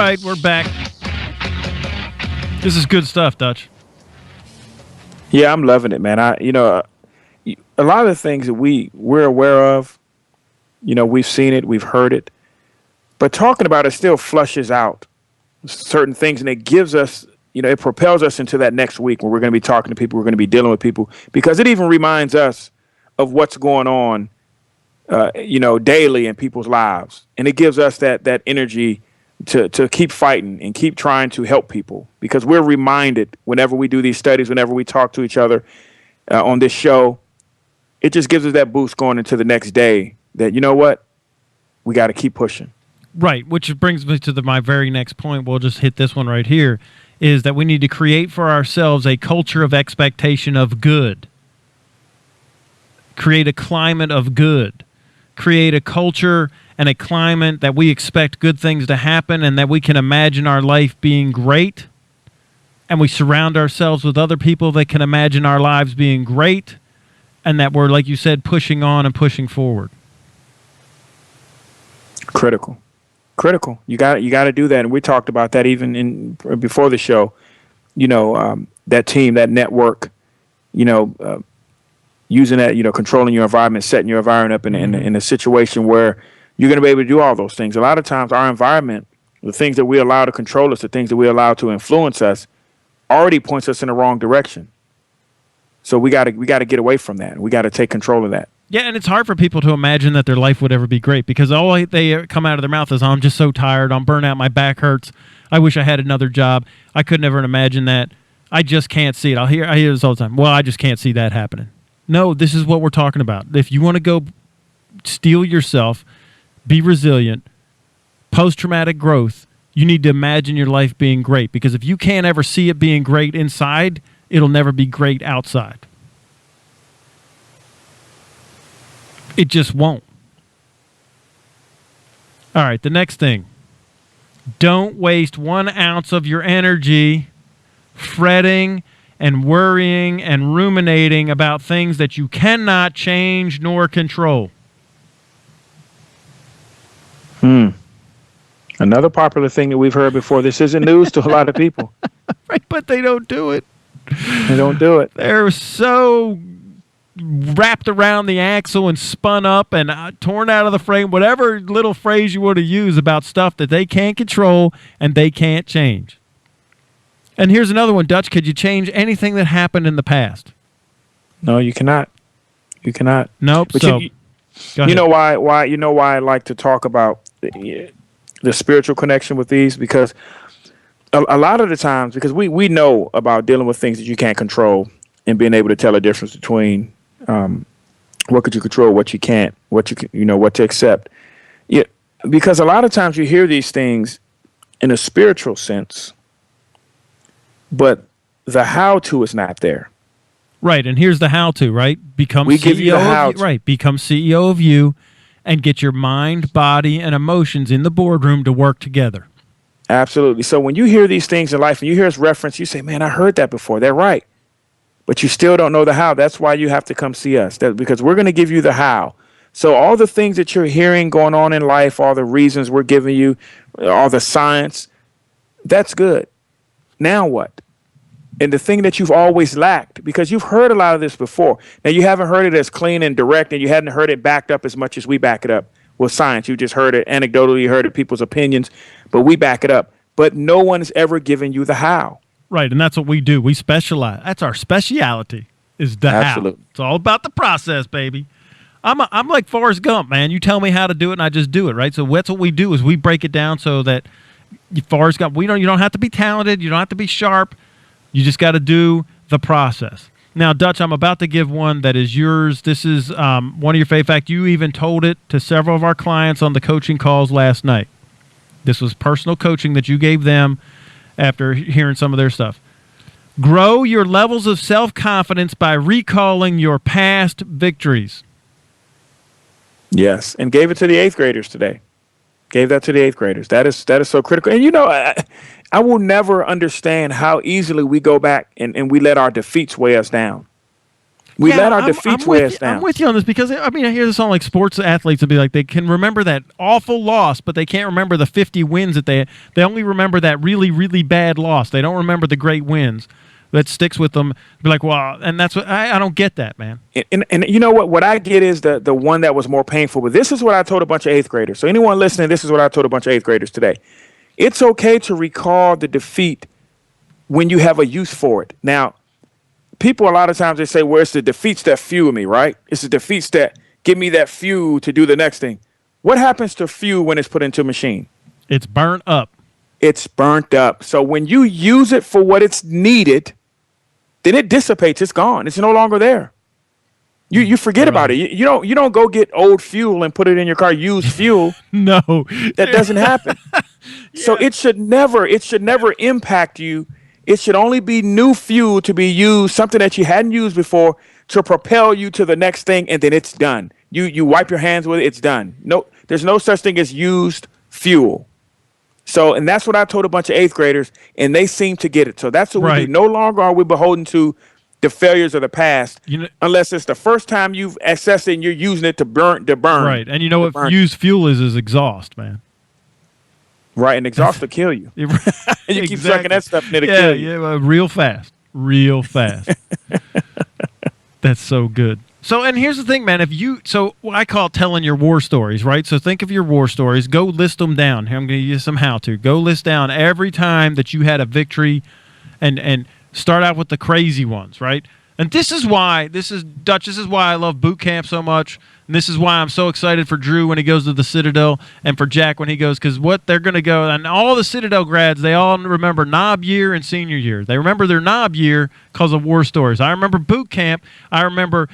right, we're back. This is good stuff, Dutch. Yeah, I'm loving it, man. A lot of the things that we're aware of, we've seen it, we've heard it, but talking about it still flushes out certain things, and it gives us, it propels us into that next week where we're going to be talking to people, we're going to be dealing with people, because it even reminds us of what's going on, daily in people's lives, and it gives us that energy to keep fighting and keep trying to help people, because we're reminded whenever we do these studies, whenever we talk to each other on this show, it just gives us that boost going into the next day that, you know what, we got to keep pushing. Right, which brings me to my very next point. We'll just hit this one right here, is that we need to create for ourselves a culture of expectation of good. Create a climate of good. Create a culture and a climate that we expect good things to happen and that we can imagine our life being great. And we surround ourselves with other people that can imagine our lives being great, and that we're, like you said, pushing on and pushing forward. Critical. You got to do that, and we talked about that even before the show. That team, that network. Using that, controlling your environment, setting your environment up in a situation where you're going to be able to do all those things. A lot of times, our environment, the things that we allow to control us, the things that we allow to influence us, already points us in the wrong direction. So we got to get away from that. We got to take control of that. Yeah, and it's hard for people to imagine that their life would ever be great, because all they come out of their mouth is, "I'm just so tired. I'm burnt out. My back hurts. I wish I had another job. I could never imagine that. I just can't see it." I hear this all the time. Well, I just can't see that happening. No, this is what we're talking about. If you want to go steel yourself, be resilient, post-traumatic growth, you need to imagine your life being great, because if you can't ever see it being great inside, it'll never be great outside. It just won't. All right, the next thing. Don't waste 1 ounce of your energy fretting and worrying and ruminating about things that you cannot change nor control. Another popular thing that we've heard before. This isn't news to a lot of people. Right, but they don't do it. They don't do it. They're so wrapped around the axle and spun up and torn out of the frame, whatever little phrase you want to use about stuff that they can't control and they can't change. And here's another one, Dutch. Could you change anything that happened in the past? No, you cannot. You cannot. Nope. But so, you know why I like to talk about the spiritual connection with these, because a lot of the times, because we know about dealing with things that you can't control and being able to tell a difference between what could you control, what you can't, what to accept. Yeah, because a lot of times you hear these things in a spiritual sense, but the how-to is not there. Right, and here's the how-to, right? Become we CEO give you the how-to. Right, become CEO of you and get your mind, body, and emotions in the boardroom to work together. Absolutely. So when you hear these things in life and you hear us reference, you say, man, I heard that before. They're right. But you still don't know the how. That's why you have to come see us, because we're going to give you the how. So all the things that you're hearing going on in life, all the reasons we're giving you, all the science, that's good. Now what? And the thing that you've always lacked, because you've heard a lot of this before. Now, you haven't heard it as clean and direct, and you hadn't heard it backed up as much as we back it up with science. You just heard it anecdotally, you heard it people's opinions, but we back it up. But no one's ever given you the how. Right, and that's what we do. We specialize. That's our speciality, is the Absolutely. how. It's all about the process, baby. I'm like Forrest Gump, man. You tell me how to do it, and I just do it, right? So that's what we do, is we break it down so that Forrest Gump, you don't have to be talented. You don't have to be sharp. You just got to do the process. Now, Dutch, I'm about to give one that is yours. This is one of your favorite. In fact, you even told it to several of our clients on the coaching calls last night. This was personal coaching that you gave them after hearing some of their stuff. Grow your levels of self-confidence by recalling your past victories. Yes, and gave it to the 8th graders today. Gave that to the 8th graders. That is so critical. And I will never understand how easily we go back and we let our defeats weigh us down. We let our defeats weigh us down. I'm with you on this because, I mean, I hear this on like sports athletes will be like, they can remember that awful loss, but they can't remember the 50 wins that they only remember that really, really bad loss. They don't remember the great wins. That sticks with them. Be like, wow, and that's what I don't get that, man. And you know what I get is the one that was more painful. But this is what I told a bunch of 8th graders. So anyone listening, this is what I told a bunch of 8th graders today. It's okay to recall the defeat when you have a use for it. Now, people a lot of times they say, well, it's the defeats that fuel me, right? It's the defeats that give me that fuel to do the next thing. What happens to fuel when it's put into a machine? It's burnt up. It's burnt up. So when you use it for what it's needed, then it dissipates. It's gone. It's no longer there. You forget about it. You don't go get old fuel and put it in your car. Used fuel. No, that doesn't happen. Yeah. So it should never impact you. It should only be new fuel to be used, something that you hadn't used before, to propel you to the next thing, and then it's done. You wipe your hands with it. It's done. No, there's no such thing as used fuel. So, and that's what I told a bunch of 8th graders, and they seem to get it. So that's what we do. No longer are we beholden to the failures of the past, unless it's the first time you've accessed it and you're using it to burn. Right, and you know what used fuel is exhaust, man. Right, and exhaust will kill you. You keep sucking that stuff and it'll kill you. Yeah, real fast. That's so good. So, and here's the thing, man. I call it telling your war stories, right? So think of your war stories. Go list them down. Here, I'm going to give you some how-to. Go list down every time that you had a victory and start out with the crazy ones, right? And this is why I love boot camp so much. And this is why I'm so excited for Drew when he goes to the Citadel and for Jack when he goes, because what they're going to go, and all the Citadel grads, they all remember knob year and senior year. They remember their knob year because of war stories. I remember boot camp. I remember,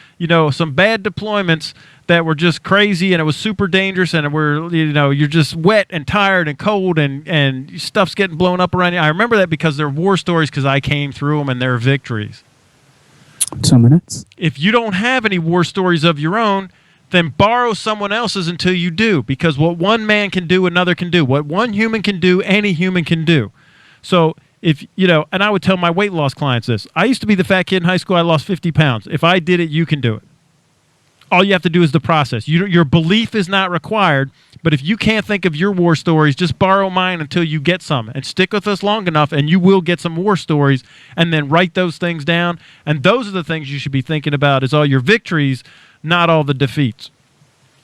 some bad deployments that were just crazy and it was super dangerous and you're just wet and tired and cold and stuff's getting blown up around you. I remember that because they're war stories because I came through them and they're victories. 2 minutes. If you don't have any war stories of your own, then borrow someone else's until you do, because what one man can do, another can do. What one human can do, any human can do. So if, and I would tell my weight loss clients this. I used to be the fat kid in high school. I lost 50 pounds. If I did it, you can do it. All you have to do is the process. Your belief is not required, but if you can't think of your war stories, just borrow mine until you get some and stick with us long enough and you will get some war stories, and then write those things down. And those are the things you should be thinking about, is all your victories, not all the defeats.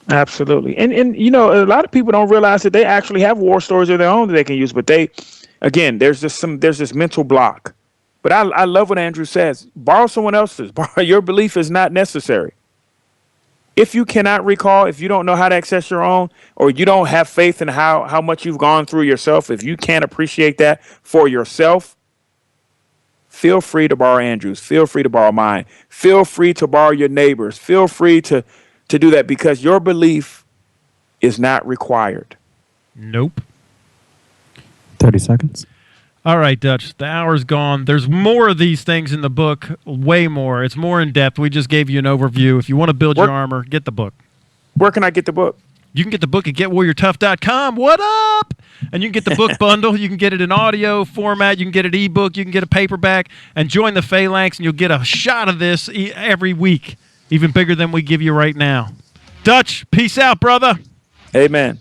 Absolutely. And a lot of people don't realize that they actually have war stories of their own that they can use, but there's this mental block. But I love what Andrew says. Borrow someone else's. Your belief is not necessary. If you cannot recall, if you don't know how to access your own, or you don't have faith in how much you've gone through yourself, if you can't appreciate that for yourself, feel free to borrow Andrew's. Feel free to borrow mine. Feel free to borrow your neighbors. Feel free to do that, because your belief is not required. Nope. 30 seconds. All right, Dutch, the hour's gone. There's more of these things in the book, way more. It's more in depth. We just gave you an overview. If you want to build your armor, get the book. Where can I get the book? You can get the book at GetWarriorTough.com. What up? And you can get the book bundle. You can get it in audio format. You can get it ebook. You can get a paperback. And join the Phalanx, and you'll get a shot of this every week, even bigger than we give you right now. Dutch, peace out, brother. Amen.